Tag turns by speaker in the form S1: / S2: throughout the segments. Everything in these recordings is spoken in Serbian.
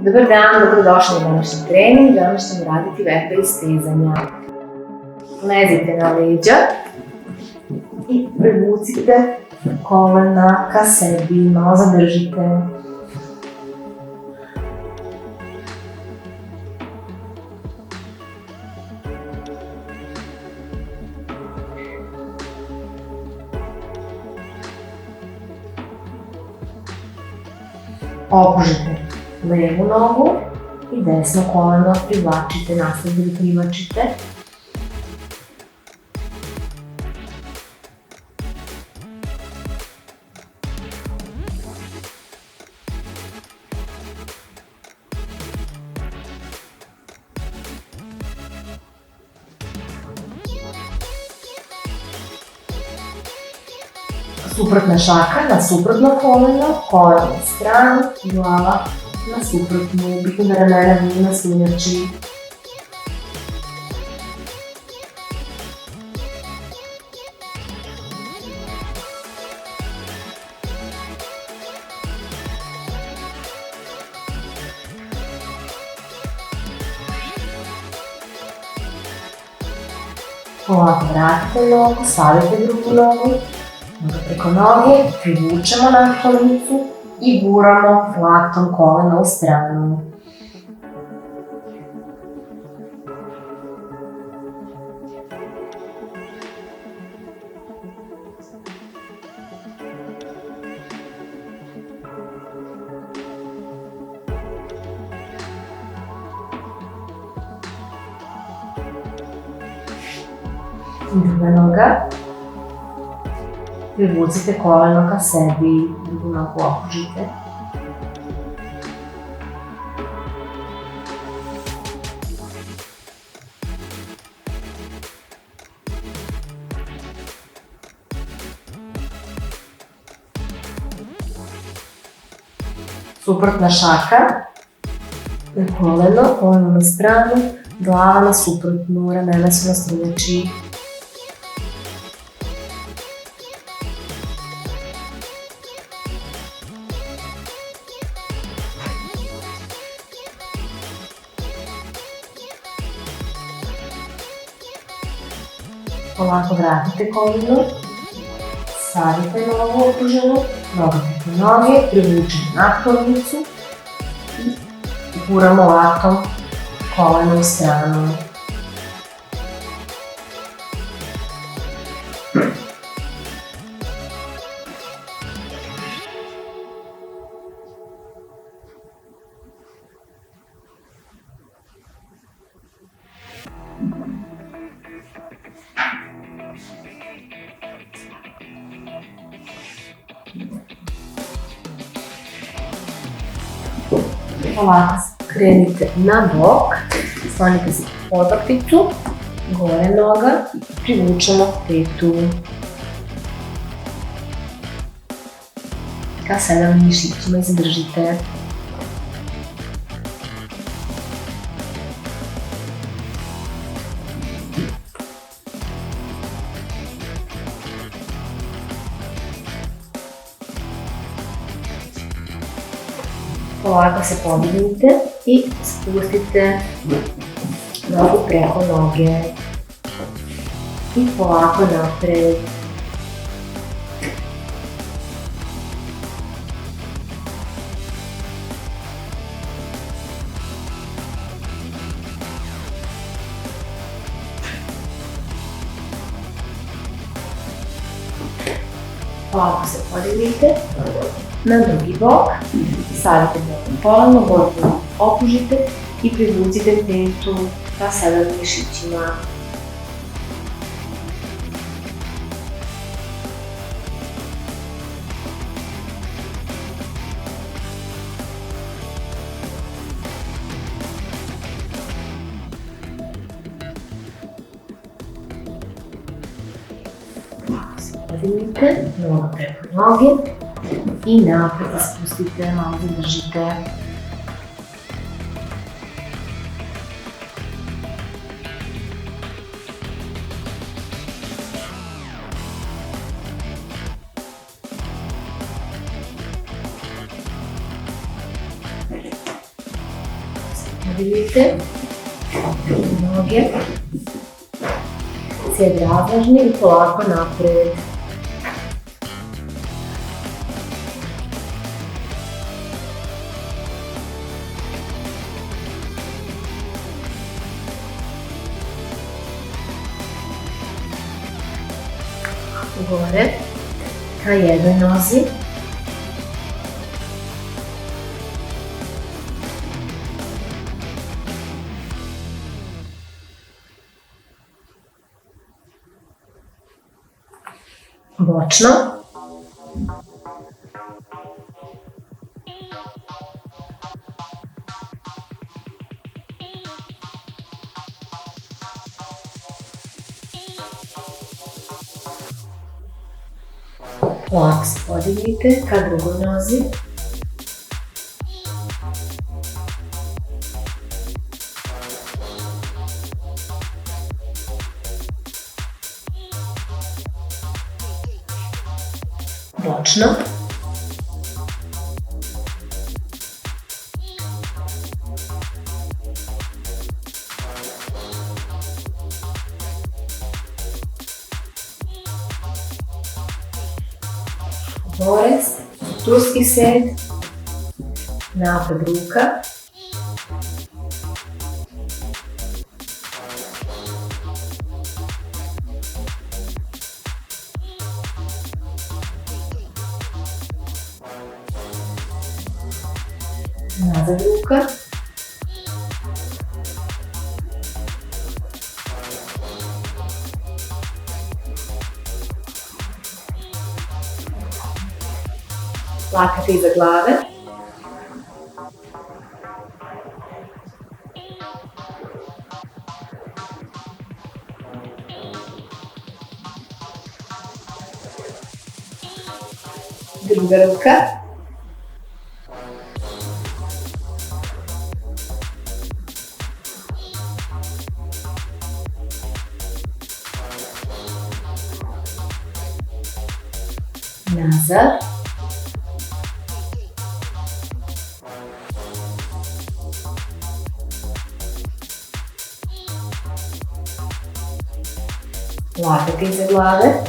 S1: Dobar dan, dobrodošli na današnji trening. Danas ćemo raditi vežbe istezanja. Lezite na leđa i privucite kolena ka sebi, malo zadržite. Opužite levu nogu i desno koleno privlačite, nastavite da privlačite. Suprotna šaka na suprotno koleno, koleno na stranu, glava na suprotnu, bitno da ramena nije naslonjači. Polako vratite nogu, stavite drugu nogu. Preko noge privučemo natkolnicu i guramo laktom kolena u stranu. Druga noga. Privucite koleno ka sebi, drugu nogu opužite. Suprotna šaka na koleno, koleno na stranu, glava na suprotnu, ramena su naslonjači. Polako vratite koleno, stavite nogu opruženu, noga preko noge, privučite natkolnicu i guramo laktom koleno u stranu. Polako krenite na bok, sklonite se pod lopticu, gore noga, privučemo petu ka sedam mišićima i zadržite. Polako se podignite i spustite nogu preko noge i polako napred. Polako se podignite na drugi bok, stavite desno koleno, gornju opužite i privucite petu ka sedam mišićima. Polako se podignite, noga preko noge i napred spustite, malo zadržite. Podignite noge, sed razvažni i polako napred. Gore, ka jednoj nozi. Bočno. Lako se podignite ka drugoj nozi. Bočno. Gore, turski sed, napred ruka. Nazad ruka. Lakat iza glave. Druga ruka. Nazad. Lakat iza glave.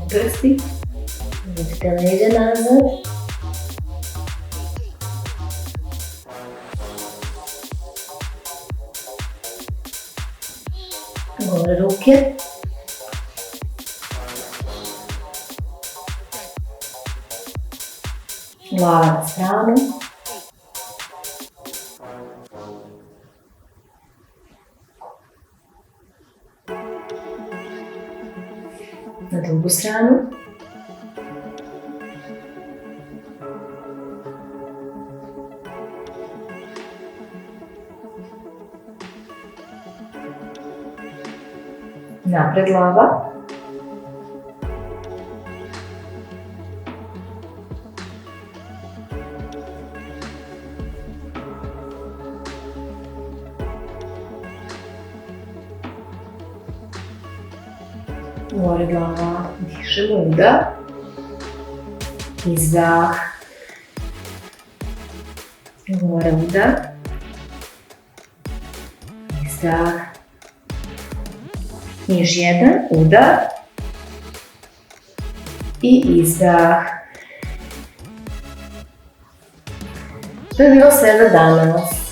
S1: Prsti. Vidite leđa nazad. Gore ruke. Glava na stranu. Na drugu stranu. Napred glava. Gore glava, dišemo, udah. Izdah. Gore udah. Izdah. Još jedan, udah. I izdah. To je bilo sve za danas.